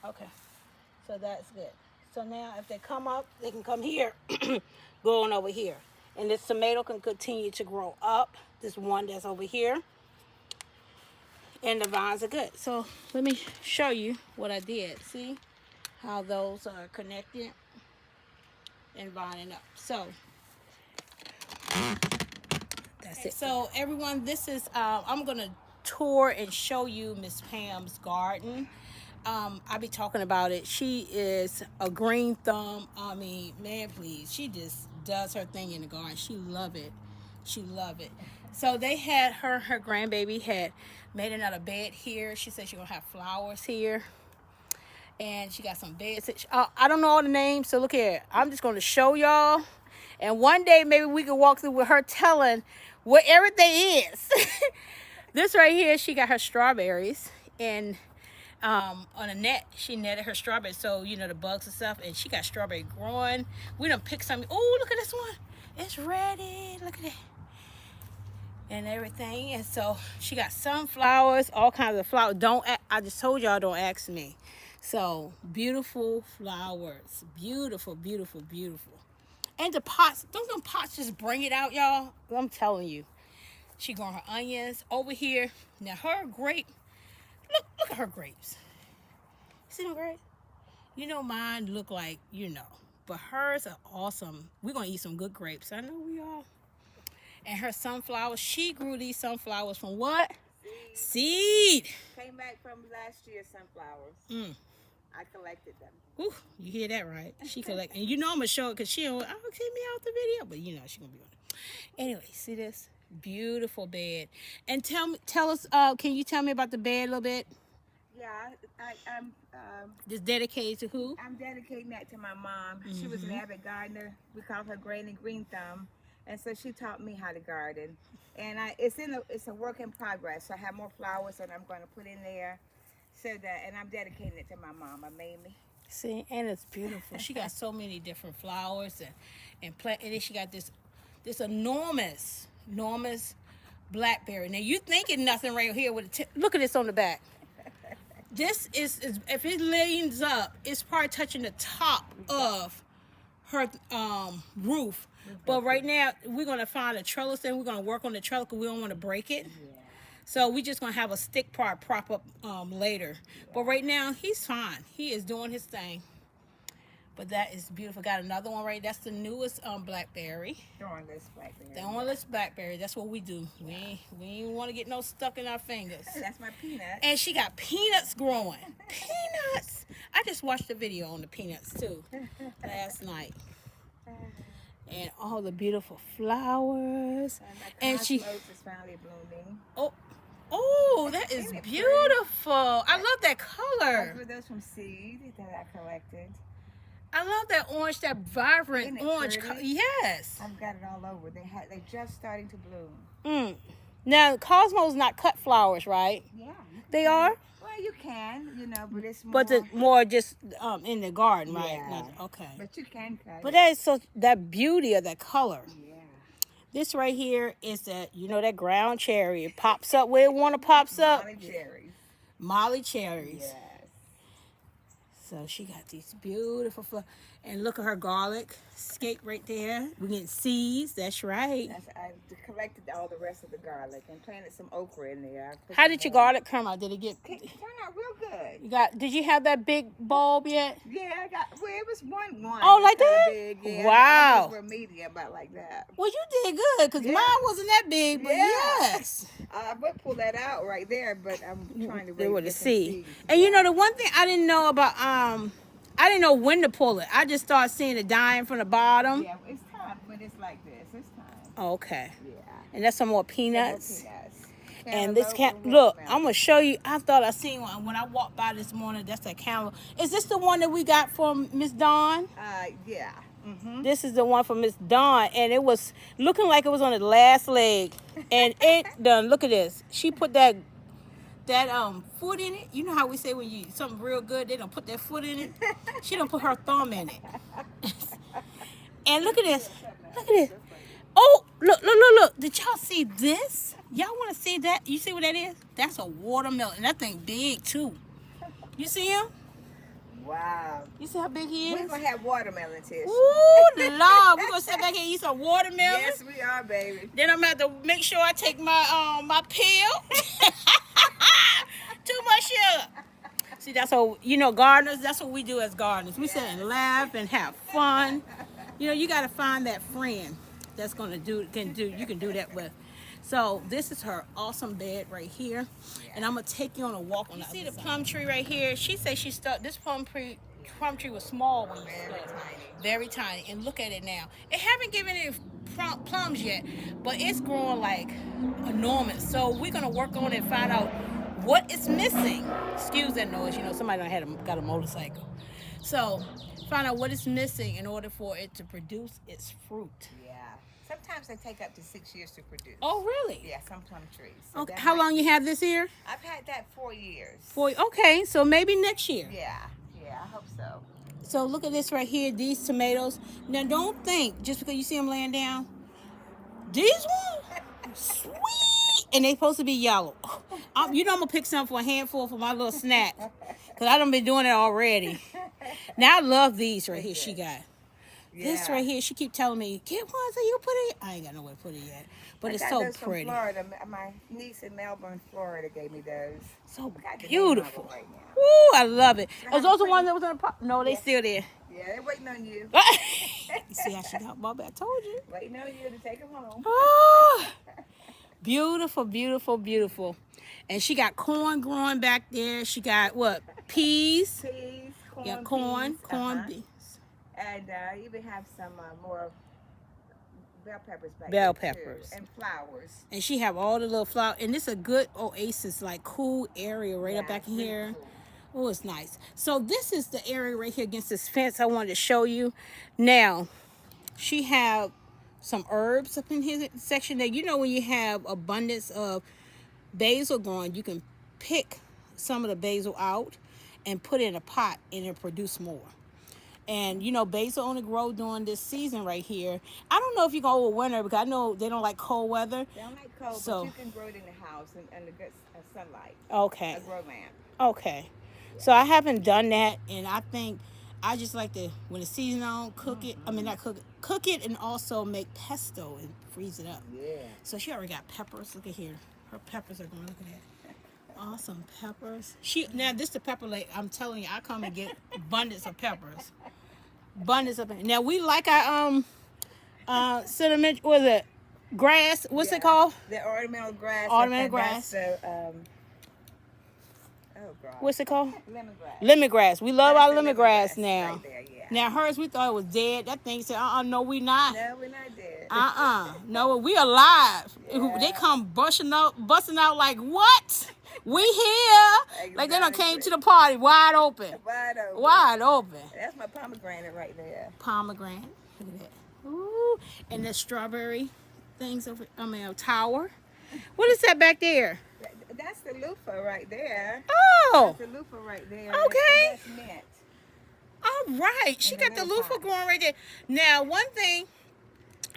Okay, so that's good. So now if they come up, they can come here, go on over here. And this tomato can continue to grow up. This one that's over here. And the vines are good. So let me show you what I did. See how those are connected and vining up. So that's it. So everyone, this is, I'm going to tour and show you Miss Pam's garden. I'll be talking about it. She is a green thumb. I mean, man, please. She just does her thing in the garden. She love it. She love it. So they had her grandbaby had made another bed here. She said she's going to have flowers here. And she got some beds. I don't know all the names. So look here. I'm just going to show y'all. And one day maybe we can walk through with her telling what everything is. This right here, she got her strawberries. And on a net, she netted her strawberries, so you know the bugs and stuff, and she got strawberry growing. We done picked some. Oh, look at this one, it's ready. Look at it and everything. And so she got sunflowers, all kinds of flowers. I just told y'all, don't ask me. So beautiful flowers, beautiful, beautiful, beautiful. And the pots, don't them pots just bring it out, y'all? I'm telling you, she growing her onions over here. Now her grape. Look at her grapes. See them grapes? You know mine look like, but hers are awesome. We're going to eat some good grapes. I know we are. And her sunflowers, she grew these sunflowers from what? Seed. Came back from last year's sunflowers. I collected them. Ooh, you hear that right? She collected. And you know I'm going to show it because she don't take me out the video. But she's going to be on it. Anyway, see this? Beautiful bed. And tell us, can you tell me about the bed a little bit? Yeah, I'm Just dedicated to who? I'm dedicating that to my mom. She was an avid gardener. We call her Granny Green Thumb, and so she taught me how to garden. And it's a work in progress. I have more flowers that I'm going to put in there, and I'm dedicating it to my mom, my Mamie. See, and it's beautiful. She got so many different flowers and plant, and then she got this enormous blackberry. Now you thinking nothing right here with look at this on the back. This is if it leans up, it's probably touching the top of her roof. But right now we're gonna find a trellis and we're gonna work on the trellis because we don't want to break it. So we're just gonna have a stick part prop up later. But right now he's fine. He is doing his thing. But that is beautiful. Got another one right. That's the newest blackberry. Thornless blackberry. Thornless blackberry. That's what we do. We ain't want to get no stuck in our fingers. That's my peanut. And she got peanuts growing. Peanuts. I just watched the video on the peanuts too last night. And all the beautiful flowers. And my cosmos is finally blooming. Oh, that is beautiful. I love that color. Those were those from seed that I collected. I love that orange, that vibrant orange color. Yes. I've got it all over. They're just starting to bloom. Now, Cosmo's not cut flowers, right? Yeah. They are? Well, you can, but it's more. But the more just in the garden, right? Yeah. Okay. But you can cut But it. that beauty of that color. Yeah. This right here is that, that ground cherry. It pops up where it pops up. Molly cherries. Molly cherries. Yes. So she got these beautiful flowers. And look at her garlic scape right there. We're getting seeds. That's right. I collected all the rest of the garlic and planted some okra in there. How did your garlic come out? Did it get? It turned out real good. Did you have that big bulb yet? Yeah, it was one. Oh, like that? Big. Yeah, wow. Were medium, about like that. Well, you did good because mine wasn't that big, but yes. I would pull that out right there, but I'm trying to wait to see. And the one thing I didn't know about I didn't know when to pull it. I just started seeing it dying from the bottom. Yeah, it's time when it's like this. It's time. Okay. Yeah. And that's some more peanuts. Some more peanuts. And this look, I'm gonna show you. I thought I seen one when I walked by this morning. That's that cantaloupe. Is this the one that we got from Miss Dawn? Yeah. Mm-hmm. This is the one from Miss Dawn, and it was looking like it was on the last leg, and it done. Look at this. She put that foot in it. You know how we say when you something real good, they don't put their foot in it. She don't put her thumb in it. And look at this. Look at this. Oh, look. Did y'all see this? Y'all want to see that? You see what that is? That's a watermelon. And that thing big too. You see him? Wow. You see how big he is? We're gonna have watermelon, Tish. Ooh, Lord. We're gonna sit back here and eat some watermelon. Yes, we are, baby. Then I'm gonna have to make sure I take my my pill. Too much sugar. See, that's how gardeners. That's what we do as gardeners. We sit and laugh and have fun. You got to find that friend that's gonna you can do that with. So this is her awesome bed right here, and I'm gonna take you on a walk on the other side. You see the plum tree right here? She said she started this plum tree was small when you started. Very tiny. And look at it now. It haven't given any plums yet, but it's growing like enormous. So we're gonna work on it and find out what it's missing. Excuse that noise. Somebody got a motorcycle. So find out what it's missing in order for it to produce its fruit. Yeah. Sometimes they take up to 6 years to produce. Oh, really? Yeah, some plum trees. So okay. How long you have this here? I've had that 4 years. Okay, so maybe next year. Yeah, I hope so. So look at this right here, these tomatoes. Now don't think, just because you see them laying down, these ones, sweet, and they supposed to be yellow. I'm gonna pick some for a handful for my little snack, because I done been doing it already. Now I love these right here she got. Yeah. This right here, she keep telling me, get one so you put it. I ain't got nowhere to put it yet, but it's so pretty. From Florida. My niece in Melbourne, Florida, gave me those. So beautiful. Right now. Ooh, I love it. Was those the ones that was on the pot? No, they still there. Yeah, they're waiting on you. You see how she got my back? I told you. Waiting on you to take them home. Oh, beautiful, beautiful, beautiful. And she got corn growing back there. She got what? Peas. Peas, corn. Yeah, corn, peas, corn beans. And even have some more bell peppers back bell there peppers too, and flowers. And she have all the little flowers. And this is a good oasis, like cool area right up back in here. Cool. Oh, it's nice. So this is the area right here against this fence I wanted to show you. Now, she have some herbs up in his section there. When you have abundance of basil growing, you can pick some of the basil out and put it in a pot, and it'll produce more. And, you know, basil only grow during this season right here. I don't know if you go over winter, because I know they don't like cold weather. They don't like cold, So- but you can grow it in the house in the good sunlight. Okay. A grow lamp. Okay. So I haven't done that, and I think I just like to, when the season on, cook it. I mean, not cook it. Cook it and also make pesto and freeze it up. Yeah. So she already got peppers. Look at here. Her peppers are going. Look at that. Awesome peppers. Now this the pepper lake. I'm telling you, I come and get abundance of peppers. Abundance of. Now we like our cinnamon. What is it? Grass. What's it called? The ornamental grass. Ornamental and grass. That's the, oh God. What's it called? Lemongrass. Lemongrass. We love That's our the lemongrass now. Right there, yeah. Now hers, we thought it was dead. That thing said, no, we not. No, we're not dead. No, we alive. Yeah. They come busting out like, what? We here. Like they done came to the party wide open. Wide open. Wide open. That's my pomegranate right there. Pomegranate. Look at that. Ooh. And the strawberry things over, tower. What is that back there? That's the loofah right there. Oh. That's the loofah right there. Okay. And that's mint. All right. She And the got the little loofah pot. going right there. Now, one thing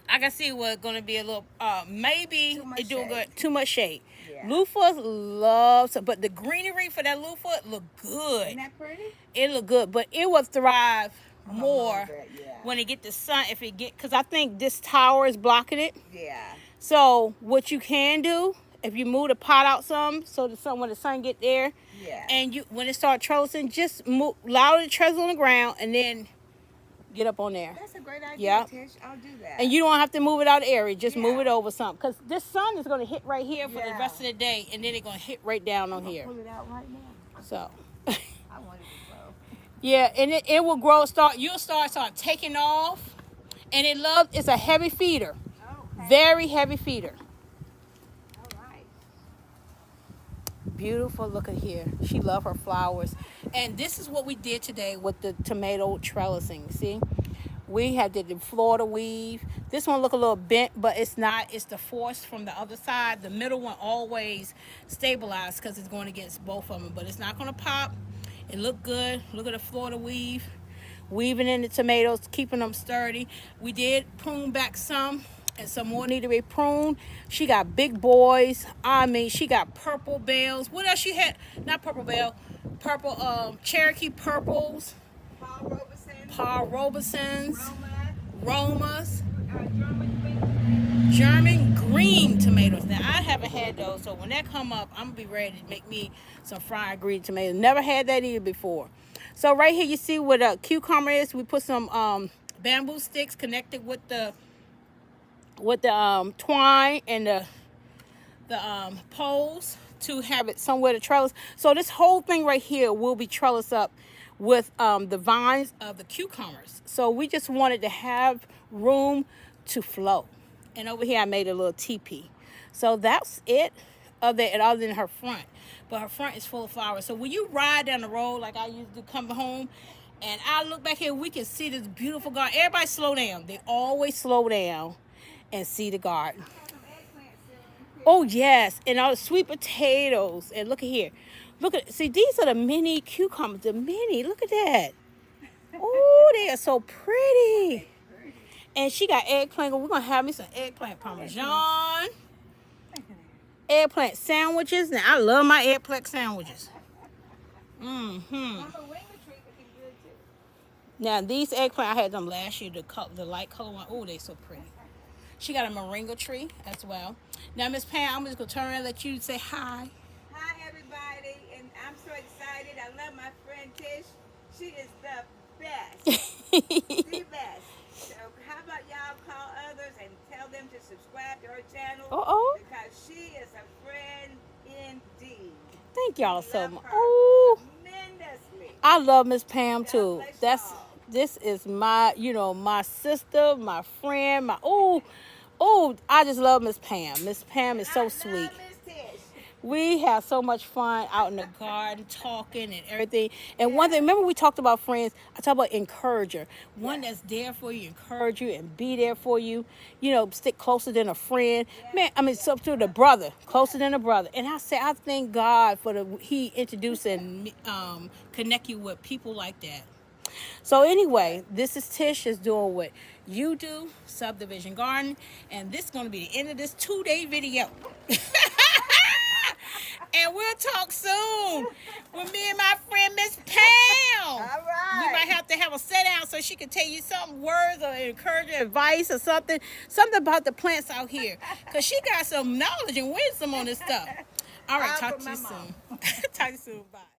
I can see was going to be a little, maybe Too much it doing shade. good. Too much shade. Yeah. Loofahs love, but the greenery for that loofah look good. Isn't that pretty? It look good, but it will thrive more Yeah. when it get the sun. If it get, because I think this tower is blocking it. Yeah. So what you can do, if you move the pot out some, so the sun, when the sun get there, Yeah. and you when it start trellising, just allow it to trellis on the ground, and then get up on there. That's a great idea, Yeah. Tish. I'll do that. And you don't have to move it out of the area. Just move Yeah. it over something. Because this sun is going to hit right here for the Yeah. rest of the day. And then it's going to hit right down on here. Pull it out right now. So, I want it to grow. yeah. And it will grow. You'll start taking off. And it's a heavy feeder. Okay. Very heavy feeder. All right. Beautiful. Look at here. She love her flowers. And this is what we did today with the tomato trellising. See? We had did the Florida weave. This one look a little bent, but it's not. It's the force from the other side. The middle one always stabilized because it's going against both of them. But it's not going to pop. It look good. Look at the Florida weave. Weaving in the tomatoes, keeping them sturdy. We did prune back some, and some more need to be pruned. She got big boys. I mean, she got purple bells. What else she had? Not purple bell. Purple Cherokee purples. Paul Robesons. Romas. German green tomatoes. Now I haven't had those, so when that come up, I'm gonna be ready to make me some fried green tomatoes. Never had that either before. So right here you see what a cucumber is. We put some bamboo sticks connected with the twine and the poles to have it somewhere to trellis. So this whole thing right here will be trellis up with the vines of the cucumbers. So we just wanted to have room to flow. And over here I made a little teepee. So that's it, other than her front. But her front is full of flowers. So when you ride down the road like I used to come home, and I look back here, we can see this beautiful garden. Everybody slow down. They always slow down and see the garden. Oh yes, and all the sweet potatoes. And look at here. See, these are the mini cucumbers. The mini, look at that. Oh, they are so pretty. And she got eggplant. We're going to have me some eggplant parmesan. Eggplant sandwiches. Now, I love my eggplant sandwiches. Now, these eggplant, I had them last year, the light color one. Oh, they so pretty. She got a moringa tree as well. Now, Miss Pam, I'm just going to turn around and let you say hi. Hi, everybody, and I'm so excited. I love my friend Tish. She is the best. The best. So how about y'all call others and tell them to subscribe to her channel? Uh-oh. Because she is a friend indeed. Thank y'all Love so much. her Oh, tremendously. I love Miss Pam God too. bless y'all. This is my, my sister, my friend, I just love Miss Pam. Miss Pam is so I sweet. love Miss Tish. We have so much fun out in the garden, talking and everything. And one thing, remember we talked about friends? I talked about encourager. One that's there for you, encourage you, and be there for you. You know, stick closer than a friend. Man, I mean, so to the brother, closer than a brother. And I say, I thank God for He introduced and connect you with people like that. So anyway, this is Tish is doing what you do, subdivision garden, and this is going to be the end of this 2-day video. And we'll talk soon with me and my friend Miss Pam. All right. We might have to have a sit down so she can tell you some words or encouraging advice or something about the plants out here, because she got some knowledge and wisdom on this stuff. All right, talk to you soon. Talk to you soon. Bye.